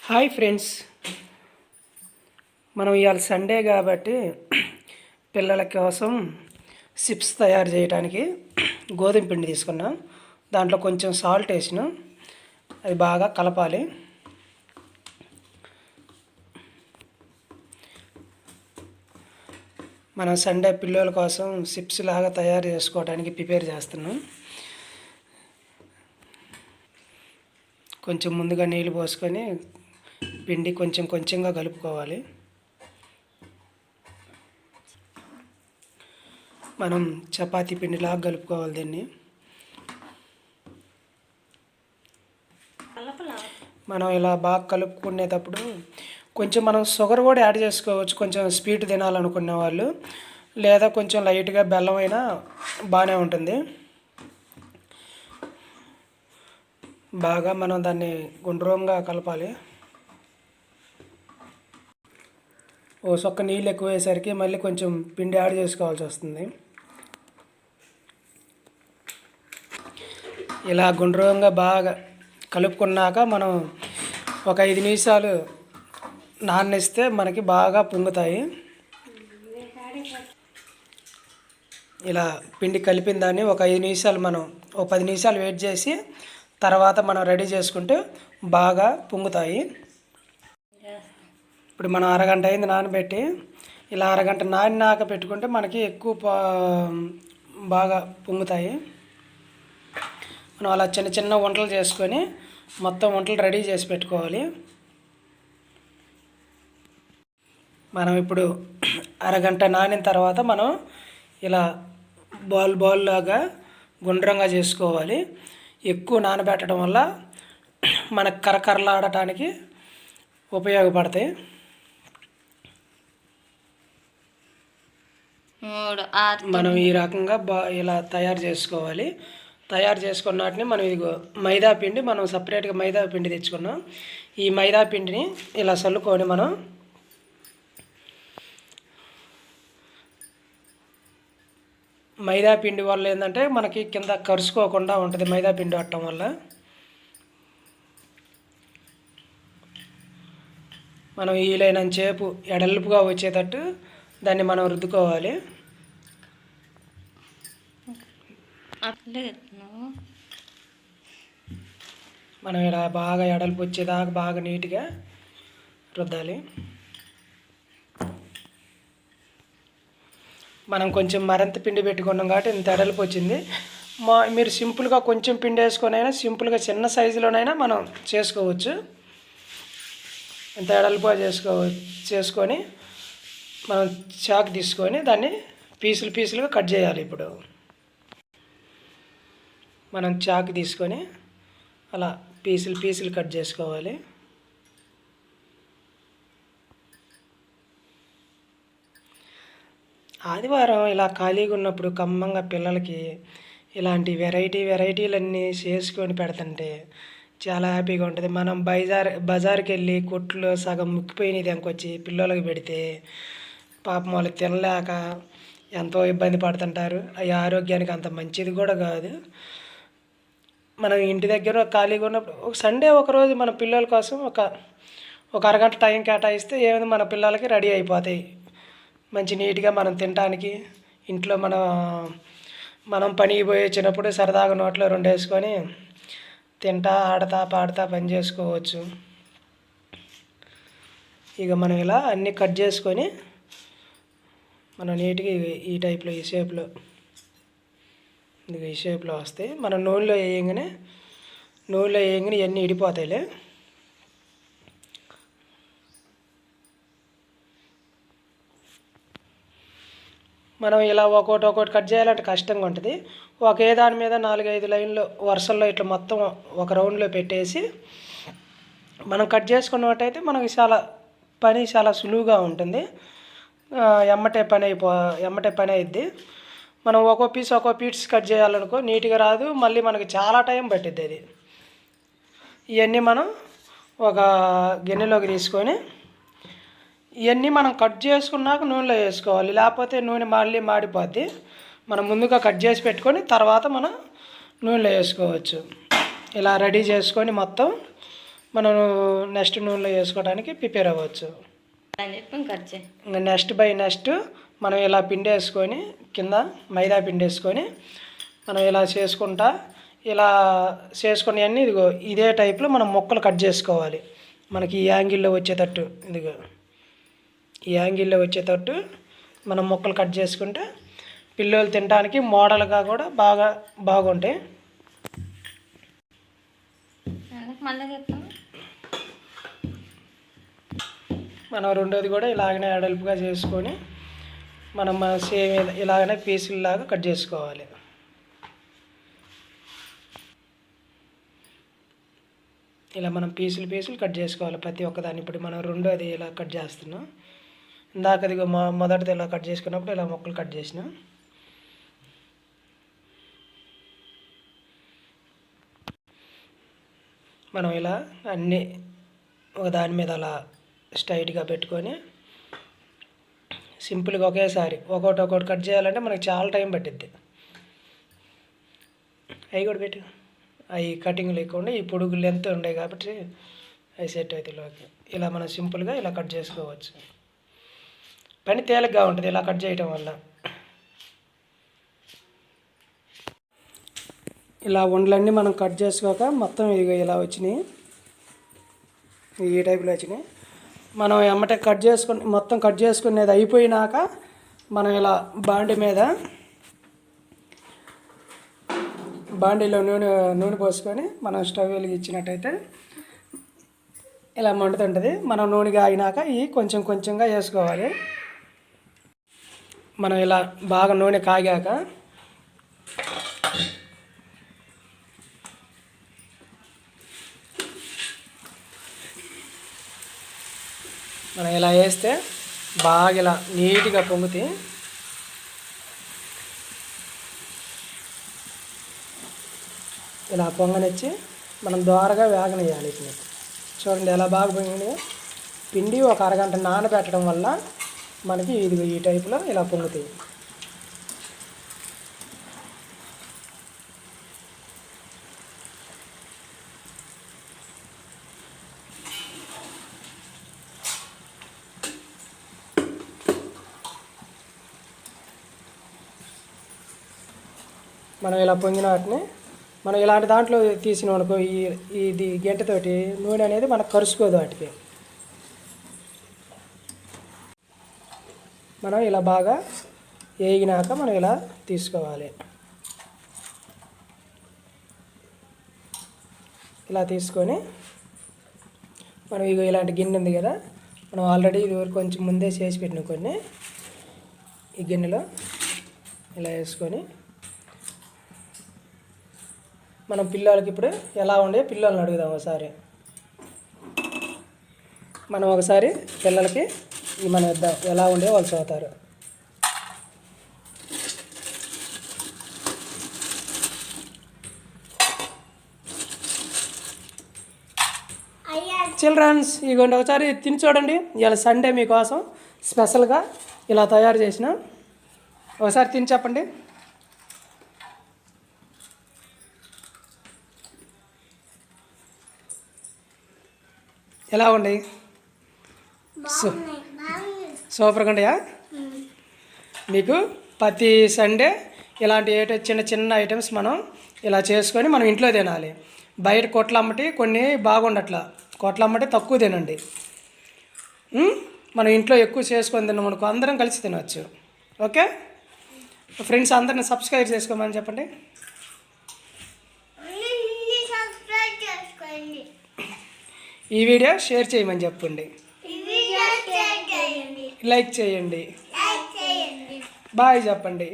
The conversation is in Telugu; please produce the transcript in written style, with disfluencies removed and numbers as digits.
హాయ్ ఫ్రెండ్స్, మనం ఇవాళ సండే కాబట్టి పిల్లల కోసం చిప్స్ తయారు చేయడానికి గోధుమ పిండి తీసుకున్నాం. దాంట్లో కొంచెం సాల్ట్ వేసినాం. అది బాగా కలపాలి. మనం సండే పిల్లల కోసం చిప్స్ లాగా తయారు చేసుకోవడానికి ప్రిపేర్ చేస్తున్నాం. కొంచెం ముందుగా నీళ్ళు పోసుకొని పిండి కొంచెం కొంచెంగా కలుపుకోవాలి. మనం చపాతీ పిండిలాగా కలుపుకోవాలి. దీన్ని మనం ఇలా బాగా కలుపుకునేటప్పుడు కొంచెం మనం షుగర్ కూడా యాడ్ చేసుకోవచ్చు. కొంచెం స్వీట్ తినాలనుకునే వాళ్ళు, లేదా కొంచెం లైట్గా బెల్లం అయినా బాగానే ఉంటుంది. బాగా మనం దాన్ని గుండ్రంగా కలపాలి. ఓ సొక్క నీళ్ళు ఎక్కువ అయ్యేసరికి మళ్ళీ కొంచెం పిండి యాడ్ చేసుకోవాల్సి వస్తుంది. ఇలా గుండ్రంగా బాగా కలుపుకున్నాక మనం ఒక 5 నిమిషాలు నాననిస్తే మనకి బాగా పొంగుతాయి. ఇలా పిండి కలిపిన దాన్ని ఒక 5 నిమిషాలు మనం 10 నిమిషాలు వెయిట్ చేసి తర్వాత మనం రెడీ చేసుకుంటే బాగా పొంగుతాయి. ఇప్పుడు మనం అరగంట అయింది నానబెట్టి, ఇలా అరగంట నాక పెట్టుకుంటే మనకి ఎక్కువ బాగా పొంగుతాయి. మనం అలా చిన్న చిన్న వంటలు చేసుకొని మొత్తం వంటలు రెడీ చేసి పెట్టుకోవాలి. మనం ఇప్పుడు అరగంట నానిన తర్వాత మనం ఇలా బాల్ లాగా గుండ్రంగా చేసుకోవాలి. ఎక్కువ నానబెట్టడం వల్ల మనకు కరకరలాడటానికి ఉపయోగపడతాయి. మనం ఈ రకంగా ఇలా తయారు చేసుకోవాలి. తయారు చేసుకున్న వాటిని మనం ఇదిగో మైదా పిండి, మనం సపరేట్గా మైదా పిండి తెచ్చుకున్నాం. ఈ మైదా పిండిని ఇలా చల్లుకొని మనం మైదా పిండి వల్ల ఏంటంటే మనకి కింద కరుచుకోకుండా ఉంటుంది. మైదా పిండి పట్టడం వల్ల మనం వీలైనంతసేపు ఎడల్పుగా వచ్చేటట్టు దాన్ని మనం రుద్దుకోవాలి. మనం ఇలా బాగా ఎడల్పు వచ్చేదాకా బాగా నీట్గా రుద్దాలి. మనం కొంచెం మరింత పిండి పెట్టుకున్నాం కాబట్టి ఇంత ఎడల్పు వచ్చింది. మీరు సింపుల్గా కొంచెం పిండి వేసుకొనైనా సింపుల్గా చిన్న సైజులోనైనా మనం చేసుకోవచ్చు. ఇంత ఎడల్పుగా చేసుకొని మనం చాకు తీసుకొని దాన్ని పీసులుగా కట్ చేయాలి. ఇప్పుడు మనం చాకు తీసుకొని అలా పీసులు కట్ చేసుకోవాలి. ఆదివారం ఇలా ఖాళీగా ఉన్నప్పుడు కమ్మంగా పిల్లలకి ఇలాంటి వెరైటీలన్నీ చేసుకొని పెడుతుంటే చాలా హ్యాపీగా ఉంటుంది. మనం బజార్కి వెళ్ళి కొట్లో సగం ముక్కిపోయినది అనుకొచ్చి పిల్లలకి పెడితే పాపం వాళ్ళు తినలేక ఎంతో ఇబ్బంది పడుతుంటారు. అవి ఆరోగ్యానికి అంత మంచిది కూడా కాదు. మనం ఇంటి దగ్గర ఖాళీగా ఉన్నప్పుడు ఒక సండే ఒకరోజు మన పిల్లల కోసం ఒక అరగంట టైం కేటాయిస్తే ఏమైంది, మన పిల్లలకి రెడీ అయిపోతాయి. మంచి నీట్గా మనం తినడానికి ఇంట్లో మనం పనికి పోయి వచ్చినప్పుడు సరదాగా నోట్లో 2 వేసుకొని తింటా ఆడతా పాడుతా పని చేసుకోవచ్చు. ఇక మనం ఇలా అన్నీ కట్ చేసుకొని మనం నీట్గా ఈ టైప్లో ఈ షేప్లో వస్తాయి. మనం నూనెలో వేయంగానే ఇవన్నీ ఇడిపోతాయిలే. మనం ఇలా ఒక్కొక్కటి కట్ చేయాలంటే కష్టంగా ఉంటుంది. ఒకే దాని మీద 4-5 లైన్లు వరుసల్లో ఇట్లా మొత్తం ఒక రౌండ్లో పెట్టేసి మనం కట్ చేసుకున్నట్టయితే మనకి చాలా సులువుగా ఉంటుంది. ఎమ్మటే పని అయిద్ది. మనం ఒక్కో పీస్ కట్ చేయాలనుకో నీట్గా రాదు, మళ్ళీ మనకి చాలా టైం పట్టిద్ది. అది ఇవన్నీ మనం ఒక గిన్నెలోకి తీసుకొని ఇవన్నీ మనం కట్ చేసుకున్నాక నూనెలో వేసుకోవాలి. లేకపోతే నూనె మళ్ళీ మాడిపోద్ది. మనం ముందుగా కట్ చేసి పెట్టుకొని తర్వాత మనం నూనెలో వేసుకోవచ్చు. ఇలా రెడీ చేసుకొని మొత్తం మనం నెక్స్ట్ నూనెలో వేసుకోవడానికి ప్రిపేర్ అవ్వచ్చు. ఇంకా నెక్స్ట్ మనం ఇలా పిండి వేసుకొని కింద మైదా పిండి వేసుకొని మనం ఇలా చేసుకుని అన్నీ ఇదిగో ఇదే టైప్లో మనం ముక్కలు కట్ చేసుకోవాలి. మనకి ఈ యాంగిల్లో వచ్చేటట్టు ఇదిగో ఈ యాంగిల్లో వచ్చేటట్టు మనం ముక్కలు కట్ చేసుకుంటే పిల్లలు తినడానికి మోడల్గా కూడా బాగుంటాయి. మనం రెండోది కూడా ఇలాగనే అడల్పుగా చేసుకొని మనం సేమ్ ఇలాగనే పీసుల్లాగా కట్ చేసుకోవాలి. ఇలా మనం పీసులు కట్ చేసుకోవాలి ప్రతి ఒక్కదాన్ని. ఇప్పుడు మనం రెండోది ఇలా కట్ చేస్తున్నాం. ఇందాకది మొదటిది ఇలా కట్ చేసుకున్నప్పుడు ఇలా ముక్కలు కట్ చేసినాం. మనం ఇలా అన్నీ ఒక దాని మీద అలా స్ట్రైట్గా పెట్టుకొని సింపుల్గా ఒకేసారి ఒక్కొక్కటి కట్ చేయాలంటే మనకి చాలా టైం పట్టిద్ది. అవి కూడా పెట్టు, అవి కటింగ్ లేకుండా ఈ పొడుగు లెంత్ ఉన్నాయి కాబట్టి అవి సెట్ అవుతాయి. ఇలా మనం సింపుల్గా ఇలా కట్ చేసుకోవచ్చు. పని తేలిగ్గా ఉంటుంది ఇలా కట్ చేయటం వల్ల. ఇలా వండలన్నీ మనం కట్ చేసుకోక మొత్తం ఇదిగో ఇలా వచ్చినాయి, ఈ టైప్లో వచ్చినాయి. మనం ఎమ్మటే మొత్తం కట్ చేసుకునేది అయిపోయినాక మనం ఇలా బాండీలో నూనె పోసుకొని మనం స్టవ్ వెలిగించినట్టయితే ఇలా మండుతుంటుంది. మనం నూనె కాగినాక ఇవి కొంచెంగా వేసుకోవాలి. మనం ఇలా బాగా నూనె కాగాక మనం ఇలా వేస్తే బాగా ఇలా నీట్గా పొంగుతాయి. ఇలా పొంగనిచ్చి మనం దోరగా వేగనేయాలి. చూడండి ఎలా బాగా పొంగింది. పిండి ఒక అరగంట నానబెట్టడం వల్ల మనకి ఇది ఈ టైపులో ఇలా పొంగుతాయి. మనం ఇలా పొంగిన వాటిని మనం ఇలాంటి దాంట్లో తీసిన అనుకో ఇది గంటతోటి నూనె అనేది మనకు కరుసుకోదు. వాటికి మనం ఇలా బాగా వేగినాక మనం ఇలా తీసుకోవాలి. ఇలా తీసుకొని మనం ఇలాంటి గిన్నె ఉంది కదా, మనం ఆల్రెడీ ఇదివరకు కొంచెం ముందే చేసి పెట్టిన కొన్ని ఈ గిన్నెలో ఇలా వేసుకొని మనం పిల్లలకి ఇప్పుడు ఎలా ఉండే పిల్లల్ని అడుగుదాం ఒకసారి. మనం ఒకసారి పిల్లలకి మనం ఇద్దాం ఎలా ఉండే వాళ్ళు చదువుతారు. చిల్డ్రన్స్ ఇగోండి ఒకసారి తిని చూడండి. ఇవాళ సండే మీకోసం స్పెషల్గా ఇలా తయారు చేసిన, ఒకసారి తిని చెప్పండి. ఎలా ఉన్నాయి? సూపర్గా ఉన్నాయా? మీకు ప్రతి సండే ఇలాంటి చిన్న ఐటమ్స్ మనం ఇలా చేసుకొని మనం ఇంట్లో తినాలి. బయట కొట్లు అమ్మటి కొన్ని బాగుండట్లా, కొట్లు అమ్మటి తక్కువ తినండి. మనం ఇంట్లో ఎక్కువ చేసుకొని తిన్నాం అనుకో అందరం కలిసి తినవచ్చు. ఓకే ఫ్రెండ్స్, అందరిని సబ్స్క్రైబ్ చేసుకోమని చెప్పండి. ఈ వీడియో షేర్ చేయమని చెప్పండి. లైక్ చేయండి. బాయ్ చెప్పండి.